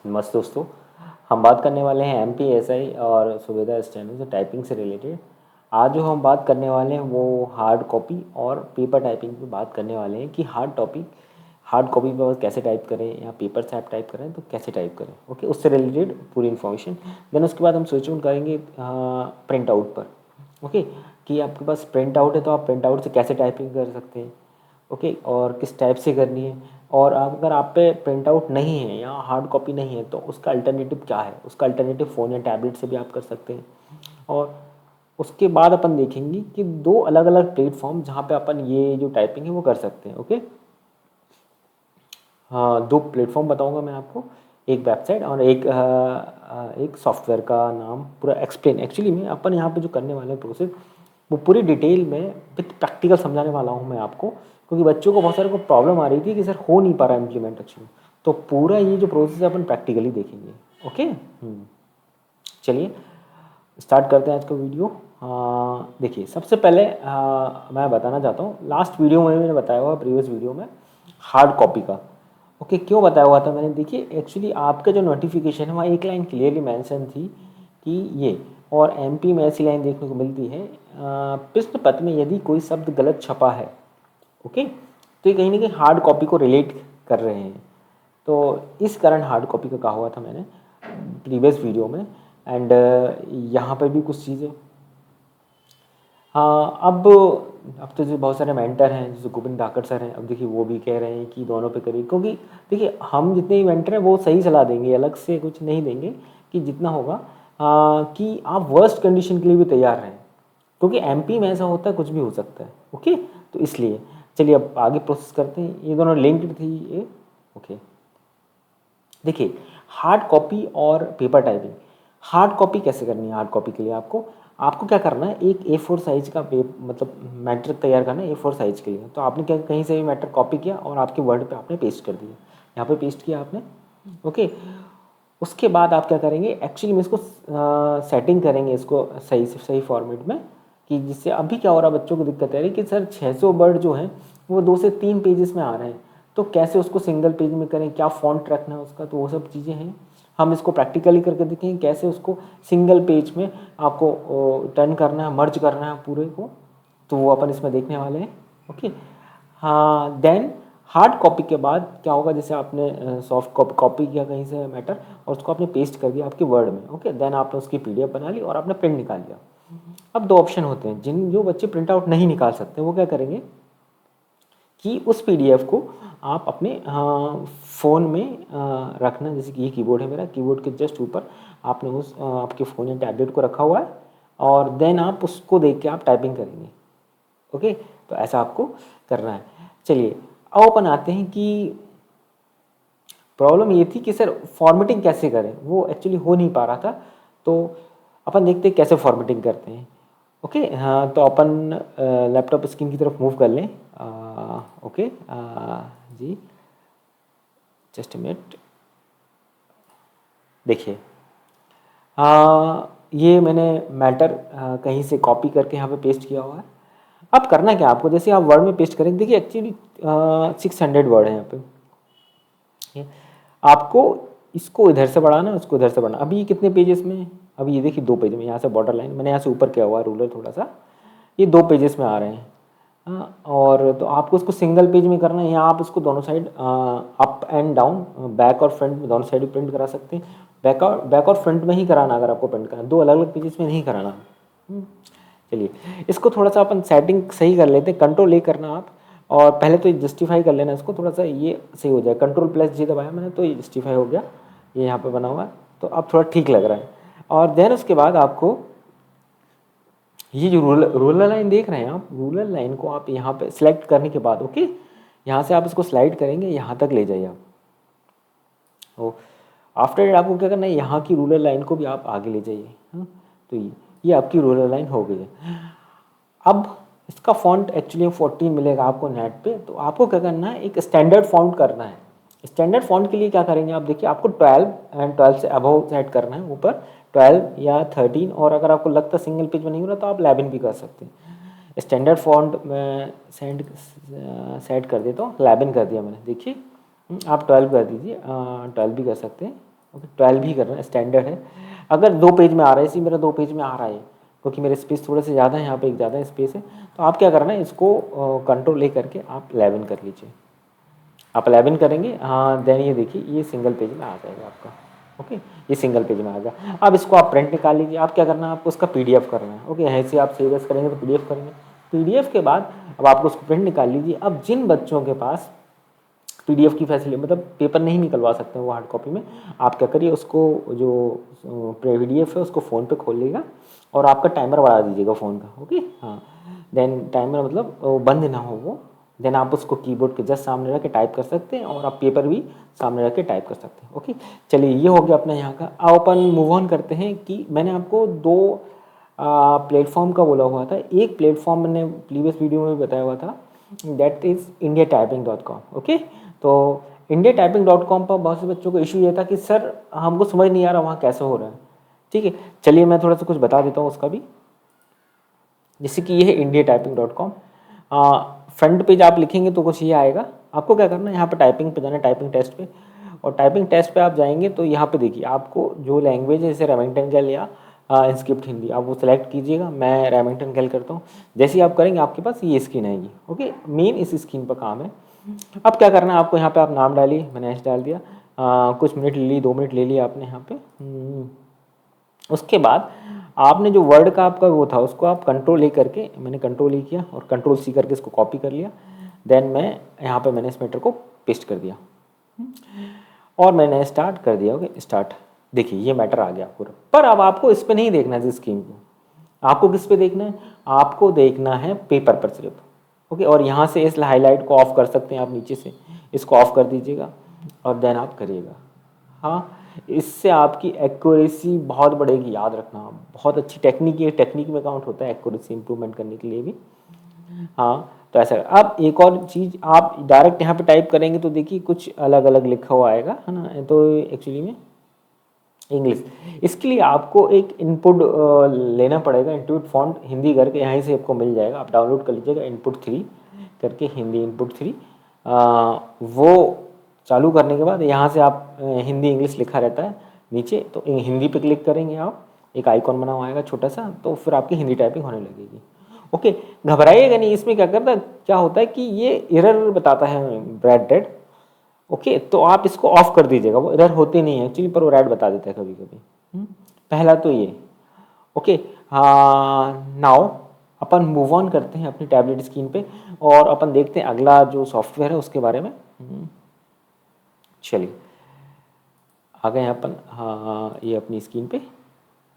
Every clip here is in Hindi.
मस्त दोस्तों, हम बात करने वाले हैं MPSI और सुविधा स्टैंडर्ड से टाइपिंग से रिलेटेड। आज जो हम बात करने वाले हैं वो हार्ड कॉपी और पेपर टाइपिंग पे बात करने वाले हैं कि हार्ड कॉपी पर कैसे टाइप करें या पेपर से आप टाइप करें तो कैसे टाइप करें। ओके, उससे रिलेटेड पूरी इन्फॉर्मेशन। देन उसके बाद हम स्विच ऑन करेंगे प्रिंट आउट पर। ओके, कि आपके पास प्रिंट आउट है तो आप प्रिंट आउट से कैसे टाइपिंग कर सकते हैं। ओके, और किस टाइप से करनी है। और अगर आप पे प्रिंट आउट नहीं है या हार्ड कॉपी नहीं है तो उसका अल्टरनेटिव क्या है। उसका अल्टरनेटिव फ़ोन या टैबलेट से भी आप कर सकते हैं। और उसके बाद अपन देखेंगे कि दो अलग अलग प्लेटफॉर्म जहाँ पे अपन ये जो टाइपिंग है वो कर सकते हैं। ओके, हाँ, दो प्लेटफॉर्म बताऊंगा मैं आपको, एक वेबसाइट और एक सॉफ्टवेयर का नाम पूरा एक्सप्लेन। एक्चुअली में अपन यहाँ पे जो करने वाले हैं प्रोसेस वो पूरी डिटेल में विथ प्रैक्टिकल समझाने वाला हूँ मैं आपको, क्योंकि बच्चों को बहुत सारे को प्रॉब्लम आ रही थी कि सर हो नहीं पा रहा इम्प्लीमेंट अच्छी। तो पूरा ये जो प्रोसेस है अपन प्रैक्टिकली देखेंगे। ओके, चलिए स्टार्ट करते हैं आज का वीडियो। देखिए, सबसे पहले मैं बताना चाहता हूँ, लास्ट वीडियो में मैंने बताया हुआ, प्रीवियस वीडियो में हार्ड कॉपी का। ओके, क्यों बताया हुआ था मैंने, देखिए एक्चुअली आपका जो नोटिफिकेशन है वहाँ एक लाइन क्लियरली मेंशन थी कि ये, और MP में ऐसी लाइन देखने को मिलती है, प्रश्न पत्र में यदि कोई शब्द गलत छपा है, ओके, तो ये कहीं ना कहीं हार्ड कॉपी को रिलेट कर रहे हैं। तो इस कारण हार्ड कॉपी का कहा हुआ था मैंने प्रीवियस वीडियो में। एंड यहाँ पर भी कुछ चीज़ें, हाँ, अब तो जो बहुत सारे मेंटर हैं जैसे गोविंद धाकड़ सर हैं, अब देखिए वो भी कह रहे हैं कि दोनों पे करिए, क्योंकि देखिए हम जितने भी मेंटर हैं वो सही सलाह देंगे, अलग से कुछ नहीं देंगे, कि जितना होगा कि आप वर्स्ट कंडीशन के लिए भी तैयार रहें, क्योंकि MP में ऐसा होता है कुछ भी हो सकता है। ओके, तो इसलिए चलिए अब आगे प्रोसेस करते हैं। ये दोनों लिंक्ड थी ये। ओके, देखिए हार्ड कॉपी और पेपर टाइपिंग। हार्ड कॉपी कैसे करनी है। हार्ड कॉपी के लिए आपको आपको क्या करना है, एक A4 साइज का मतलब मैटर तैयार करना है A4 साइज के लिए। तो आपने क्या कहीं से भी मैटर कॉपी किया और आपके वर्ड पे आपने पेस्ट कर दिया, यहाँ पे पेस्ट किया आपने। ओके, उसके बाद आप क्या करेंगे, एक्चुअली में इसको सेटिंग करेंगे इसको सही से सही फॉर्मेट में, कि जिससे अभी क्या हो रहा है बच्चों को दिक्कत आ रही है कि सर 600 वर्ड जो है वो 2 से 3 पेजेस में आ रहे हैं, तो कैसे उसको सिंगल पेज में करें, क्या फॉन्ट रखना है उसका, तो वो सब चीज़ें हैं। हम इसको प्रैक्टिकली करके देखेंगे कैसे उसको सिंगल पेज में आपको टर्न करना है, मर्ज करना है पूरे को, तो वो अपन इसमें देखने वाले हैं। ओके, हाँ, देन हार्ड कॉपी के बाद क्या होगा, जैसे आपने सॉफ्ट कॉपी किया कहीं से मैटर और उसको आपने पेस्ट कर दिया आपके वर्ड में। ओके, देन आपने उसकी PDF बना ली और आपने प्रिंट निकाल लिया। अब दो ऑप्शन होते हैं, जो बच्चे प्रिंट आउट नहीं निकाल सकते वो क्या करेंगे कि उस PDF को आप अपने फ़ोन में रखना। जैसे कि ये कीबोर्ड है मेरा, कीबोर्ड के जस्ट ऊपर आपने उस आपके फ़ोन या टैबलेट को रखा हुआ है, और देन आप उसको देख के आप टाइपिंग करेंगे। ओके, तो ऐसा आपको करना है। चलिए अब अपन आते हैं कि प्रॉब्लम ये थी कि सर फॉर्मेटिंग कैसे करें, वो एक्चुअली हो नहीं पा रहा था। तो अपन देखते हैं कैसे फॉर्मेटिंग करते हैं। ओके, हाँ, तो अपन लैपटॉप स्क्रीन की तरफ मूव कर लें। ओके, जी, जस्ट मिनट। देखिए, ये मैंने मैटर कहीं से कॉपी करके यहाँ पे पेस्ट किया हुआ है। अब करना क्या आपको, जैसे आप वर्ड में पेस्ट करेंगे, देखिए एक्चुअली 600 वर्ड है यहाँ पे। आपको इसको इधर से बढ़ाना, उसको इधर से बढ़ाना। अभी ये कितने पेजेस में है, अभी ये देखिए 2 पेज में। यहाँ से बॉर्डर लाइन मैंने यहाँ से ऊपर किया हुआ है रूलर थोड़ा सा, ये 2 पेजेस में आ रहे हैं। हाँ, और तो आपको उसको सिंगल पेज में करना है। यहाँ आप उसको दोनों side up and down, back और फ्रंट में दोनों साइड प्रिंट करा सकते हैं। बैक और फ्रंट में ही कराना अगर आपको प्रिंट करना, 2 अलग अलग पेजेस में नहीं कराना। चलिए इसको थोड़ा सा अपन सेटिंग सही कर लेते हैं। कंट्रोल A करना आप, और पहले तो जस्टिफाई कर लेना इसको, थोड़ा सा ये सही हो जाए। कंट्रोल+J दबाया मैंने तो ये जस्टिफाई हो गया, ये यहाँ पे बना हुआ है, तो अब थोड़ा ठीक लग रहा है। और देन उसके बाद आपको ये जो रूलर लाइन देख रहे हैं आप, रूलर लाइन को आप यहाँ पे सिलेक्ट करने के बाद, ओके, यहाँ से आप इसको स्लाइड करेंगे, यहाँ तक ले जाइए आप। तो आफ्टर डेट आपको क्या करना है, यहाँ की रूलर लाइन को भी आप आगे ले जाइए। हाँ, तो ये आपकी रूलर लाइन हो गई है। अब इसका फॉन्ट एक्चुअली 14 मिलेगा आपको नेट पे, तो आपको क्या करना है, एक स्टैंडर्ड फॉन्ट करना है। स्टैंडर्ड फॉन्ट के लिए क्या करेंगे आप, देखिए आपको 12 एंड 12 से अबव सेट करना है, ऊपर 12 या 13, और अगर आपको लगता है सिंगल पेज में नहीं हो रहा तो आप 11 भी कर सकते हैं। स्टैंडर्ड फॉन्ट में सेट कर देता हूँ, 11 कर दिया मैंने। देखिए आप 12 कर दीजिए, 12 भी कर सकते हैं। ओके 12 ही करना है, स्टैंडर्ड है। अगर 2 पेज में आ रहा है, इसी मेरा 2 पेज में आ रहा है क्योंकि मेरे स्पेस थोड़े से ज़्यादा है, यहाँ पे एक ज़्यादा स्पेस है, तो आप क्या करना है, इसको कंट्रोल ले करके आप 11 कर लीजिए। आप 11 करेंगे, हाँ देन ये देखिए ये सिंगल पेज में आ जाएगा आपका। ओके ये सिंगल पेज में आ गया। अब इसको आप प्रिंट निकाल लीजिए। आप क्या करना है, आपको उसका पीडीएफ करना है। ओके यहाँ से आप सेव एज करेंगे तो पीडीएफ करेंगे। पीडीएफ के बाद अब आपको उसको प्रिंट निकाल लीजिए। अब जिन बच्चों के पास पीडीएफ की फैसिलिटी मतलब पेपर नहीं निकलवा सकते हैं वो हार्ड कॉपी में, आप क्या करिए, उसको जो पीडीएफ है उसको फ़ोन पे खोल लेगा और आपका टाइमर बढ़ा दीजिएगा फ़ोन का। ओके हाँ देन टाइमर मतलब बंद ना हो वो, देन आप उसको कीबोर्ड के जस्ट सामने रख के टाइप कर सकते हैं और आप पेपर भी सामने रख के टाइप कर सकते हैं। ओके चलिए ये हो गया अपना यहाँ का। अब अपन मूव ऑन करते हैं कि मैंने आपको 2 प्लेटफॉर्म का बोला हुआ था। एक प्लेटफॉर्म मैंने प्रीवियस वीडियो में बताया हुआ था, दैट इज़ indiatyping.com। ओके तो indiatyping.com पर बहुत से बच्चों को इशू ये था कि सर हमको समझ नहीं आ रहा वहाँ कैसे हो रहा है। ठीक है चलिए मैं थोड़ा सा कुछ बता देता हूँ उसका भी। जैसे कि ये है indiatyping.com। फ्रंट पेज आप लिखेंगे तो कुछ ये आएगा। आपको क्या करना है, यहाँ पे टाइपिंग पे जाना है, टाइपिंग टेस्ट पे, और टाइपिंग टेस्ट पे आप जाएंगे तो यहाँ पे देखिए आपको जो लैंग्वेज है जैसे रेमिंगटन कैल या इंस्क्रिप्ट हिंदी, आप वो सेलेक्ट कीजिएगा। मैं रेमिंगटन कैल करता हूँ। जैसे ही आप करेंगे आपके पास ये स्क्रीन आएगी। ओके मेन इस स्क्रीन पर काम है। अब क्या करना है आपको, यहाँ पे आप नाम डालिए, मैंने ऐसे डाल दिया। कुछ मिनट ले ली, 2 मिनट ले लिया आपने यहाँ पे। उसके बाद आपने जो वर्ड का आपका वो था उसको आप कंट्रोल ए करके, मैंने कंट्रोल ए किया और कंट्रोल सी करके इसको कॉपी कर लिया। देन मैं यहाँ पे मैंने इस मैटर को पेस्ट कर दिया और मैंने स्टार्ट कर दिया। ओके स्टार्ट, देखिए ये मैटर आ गया पूरा। पर अब आपको इस पे नहीं देखना है स्क्रीन को, आपको किस पे देखना है, आपको देखना है पेपर पर सिर्फ। ओके और यहाँ से इस हाईलाइट को ऑफ कर सकते हैं आप, नीचे से इसको ऑफ कर दीजिएगा और देन आप करिएगा। हाँ इससे आपकी एक्यूरेसी बहुत बढ़ेगी, याद रखना। बहुत अच्छी टेक्निक है, टेक्निक में काउंट होता है एक्यूरेसी इंप्रूवमेंट करने के लिए भी। हाँ तो ऐसा। अब एक और चीज़, आप डायरेक्ट यहाँ पे टाइप करेंगे तो देखिए कुछ अलग अलग लिखा हुआ आएगा है ना, तो एक्चुअली में इंग्लिश। इसके लिए आपको एक इनपुट लेना पड़ेगा, इनपुट फॉन्ट हिंदी करके यहीं से आपको मिल जाएगा। आप डाउनलोड कर लीजिएगा इनपुट 3 करके, हिंदी इनपुट 3। वो चालू करने के बाद यहाँ से आप हिंदी इंग्लिश लिखा रहता है नीचे, तो हिंदी पे क्लिक करेंगे आप, एक आइकॉन बना हुआ आएगा छोटा सा, तो फिर आपकी हिंदी टाइपिंग होने लगेगी। ओके घबराइएगा नहीं, इसमें क्या होता है कि ये एरर बताता है ब्रैड डेड। ओके तो आप इसको ऑफ कर दीजिएगा, वो एरर होते नहीं है एक्चुअली, पर वो रेड बता देता है कभी कभी। पहला तो ये। ओके हाँ नाउ अपन मूव ऑन करते हैं अपनी टैबलेट स्क्रीन पे और अपन देखते हैं अगला जो सॉफ्टवेयर है उसके बारे में। चलिए आ गए अपन, हाँ ये अपनी स्क्रीन पे।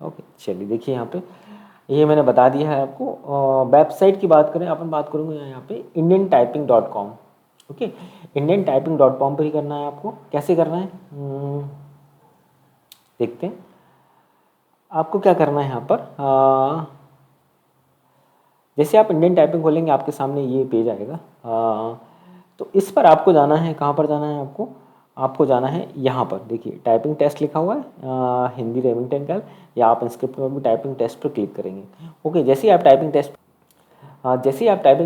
ओके चलिए देखिए यहाँ पे ये मैंने बता दिया है आपको। वेबसाइट की बात करें, अपन बात करेंगे यहाँ पे indiantyping.com। ओके indiantyping.com पर ही करना है आपको। कैसे करना है देखते हैं। आपको क्या करना है यहाँ पर, जैसे आप इंडियन टाइपिंग खोलेंगे आपके सामने ये पेज आएगा। तो इस पर आपको जाना है, कहाँ पर जाना है आपको जाना है यहाँ पर, देखिए टाइपिंग टेस्ट लिखा हुआ है, हिंदी रेमिंगटन कैल, या आप इंस्क्रिप्ट में भी टाइपिंग टेस्ट पर क्लिक करेंगे। ओके जैसे ही आप टाइपिंग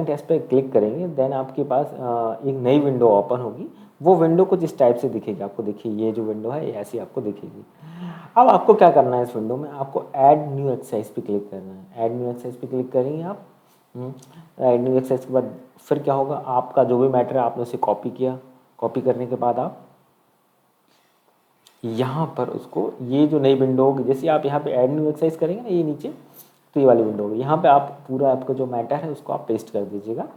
टेस्ट पर क्लिक करेंगे देन आपके पास एक नई विंडो ओपन होगी। वो विंडो कुछ इस टाइप से दिखेगी आपको। देखिए ये जो विंडो है ये ऐसी आपको दिखेगी। अब आपको क्या करना है, इस विंडो में आपको ऐड न्यू एक्सरसाइज पे क्लिक करना है। ऐड न्यू एक्सरसाइज पे क्लिक करेंगे आप। ऐड न्यू एक्सरसाइज के बाद फिर क्या होगा, आपका जो भी मैटर है आपने उसे कॉपी किया। कॉपी करने के बाद आप यहाँ पर उसको, ये जो नई विंडो होगी, जैसे आप यहाँ पे ऐड न्यू एक्सरसाइज करेंगे ना ये नीचे, तो ये वाली विंडो होगी। यहाँ पे आप पूरा आपका जो मैटर है उसको आप पेस्ट कर दीजिएगा,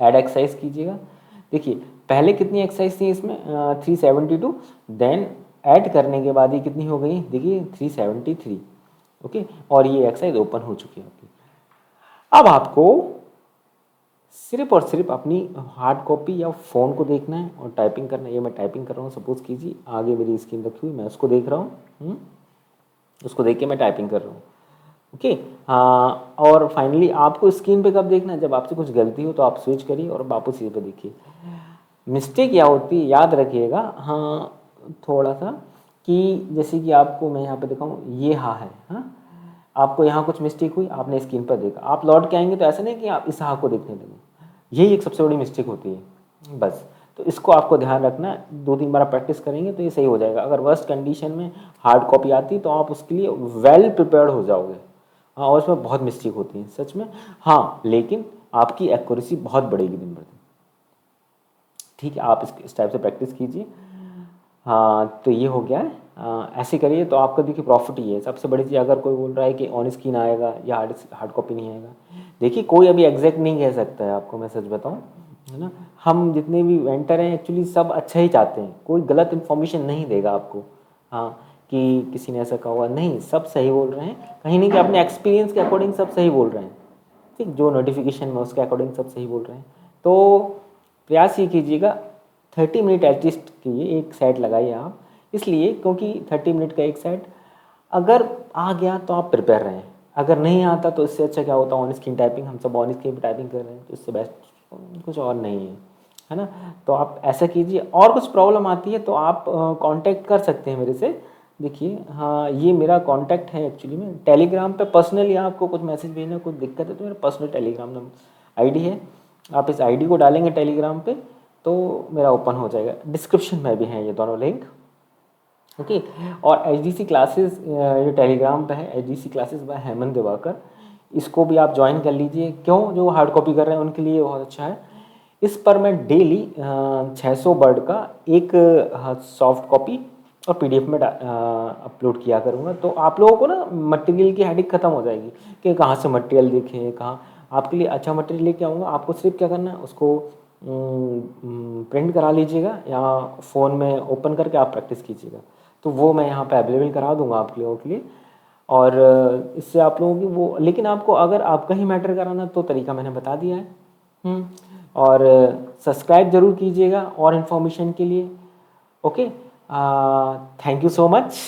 ऐड एक्सरसाइज कीजिएगा। देखिए पहले कितनी एक्सरसाइज थी इसमें 372, देन ऐड करने के बाद ये कितनी हो गई, देखिए 373। ओके और ये एक्सरसाइज ओपन हो चुकी है आपकी। अब आपको सिर्फ और सिर्फ अपनी हार्ड कॉपी या फ़ोन को देखना है और टाइपिंग करना है। ये मैं टाइपिंग कर रहा हूँ, सपोज कीजिए आगे मेरी स्क्रीन रखी हुई, मैं उसको देख रहा हूँ, उसको देख के मैं टाइपिंग कर रहा हूँ। ओके और फाइनली आपको स्क्रीन पे कब देखना है, जब आपसे कुछ गलती हो तो आप स्विच करिए और वापस इसी पे देखिए। मिस्टेक क्या होती है याद रखिएगा, हाँ थोड़ा सा, कि जैसे कि आपको मैं यहाँ पे दिखाऊँ, ये हाँ है, हाँ आपको यहाँ कुछ मिस्टेक हुई, आपने स्क्रीन पर देखा, आप लौट के आएंगे तो ऐसा नहीं कि आप इस हाँ को देखने लगे। यही एक सबसे बड़ी मिस्टेक होती है बस। तो इसको आपको ध्यान रखना है, 2-3 बार आप प्रैक्टिस करेंगे तो ये सही हो जाएगा। अगर वर्स्ट कंडीशन में हार्ड कॉपी आती तो आप उसके लिए वेल प्रिपेयर्ड हो जाओगे। हाँ, और उसमें बहुत मिस्टेक होती है सच में। हाँ, लेकिन आपकी एक्यूरेसी बहुत बढ़ेगी दिन ब दिन। ठीक है, आप इस टाइप से प्रैक्टिस कीजिए। हाँ, तो ये हो गया है। ऐसे करिए तो आपका देखिए प्रॉफिट ही है सबसे बड़ी चीज़। अगर कोई बोल रहा है कि ऑन स्क्रीन आएगा या हार्ड कॉपी नहीं आएगा, देखिए कोई अभी एग्जैक्ट नहीं कह सकता है आपको, मैं सच बताऊँ, है ना। हम जितने भी वेंटर हैं एक्चुअली सब अच्छा ही चाहते हैं, कोई गलत इन्फॉर्मेशन नहीं देगा आपको। हाँ, कि किसी ने ऐसा कहा हुआ नहीं, सब सही बोल रहे हैं, कहीं नहीं कि अपने एक्सपीरियंस के अकॉर्डिंग सब सही बोल रहे हैं। ठीक, जो नोटिफिकेशन में उसके अकॉर्डिंग सब सही बोल रहे हैं। तो प्रयास ये कीजिएगा 30 मिनट एटलीस्ट कीजिए, एक सेट लगाइए आप, इसलिए क्योंकि 30 मिनट का एक सेट अगर आ गया तो आप प्रिपेयर रहें, अगर नहीं आता तो इससे अच्छा क्या होता है ऑन स्क्रीन टाइपिंग, हम सब ऑन स्क्रीन टाइपिंग कर रहे हैं, तो इससे बेस्ट कुछ और नहीं है ना। तो आप ऐसा कीजिए, और कुछ प्रॉब्लम आती है तो आप कांटेक्ट कर सकते हैं मेरे से। देखिए, हाँ, ये मेरा कांटेक्ट है एक्चुअली में टेलीग्राम पे, पर्सनली आपको कुछ मैसेज भेजना कुछ दिक्कत है तो मेरा पर्सनल टेलीग्राम आईडी है, आप इस आईडी को डालेंगे टेलीग्राम पे तो मेरा ओपन हो जाएगा। डिस्क्रिप्शन में भी हैं ये दोनों लिंक, ओके। और एचडीसी क्लासेस जो टेलीग्राम पे है, HDC classes bye Hemant Diwakar, इसको भी आप ज्वाइन कर लीजिए। क्यों, जो हार्ड कॉपी कर रहे हैं उनके लिए बहुत अच्छा है। इस पर मैं डेली 600 वर्ड का एक सॉफ्ट कॉपी और पीडीएफ में अपलोड किया करूँगा, तो आप लोगों को ना मटेरियल की हेडिंग खत्म हो जाएगी कि कहाँ से मटेरियल देखें, कहाँ। आपके लिए अच्छा मटेरियल लेके आऊँगा, आपको सिर्फ क्या करना है, उसको प्रिंट करा लीजिएगा या फ़ोन में ओपन करके आप प्रैक्टिस कीजिएगा, तो वो मैं यहाँ पे अवेलेबल करा दूँगा आप लोगों के लिए। और इससे आप लोगों की वो, लेकिन आपको अगर आपका ही मैटर कराना तो तरीका मैंने बता दिया है। और सब्सक्राइब ज़रूर कीजिएगा और इन्फॉर्मेशन के लिए। Okay, thank you so much.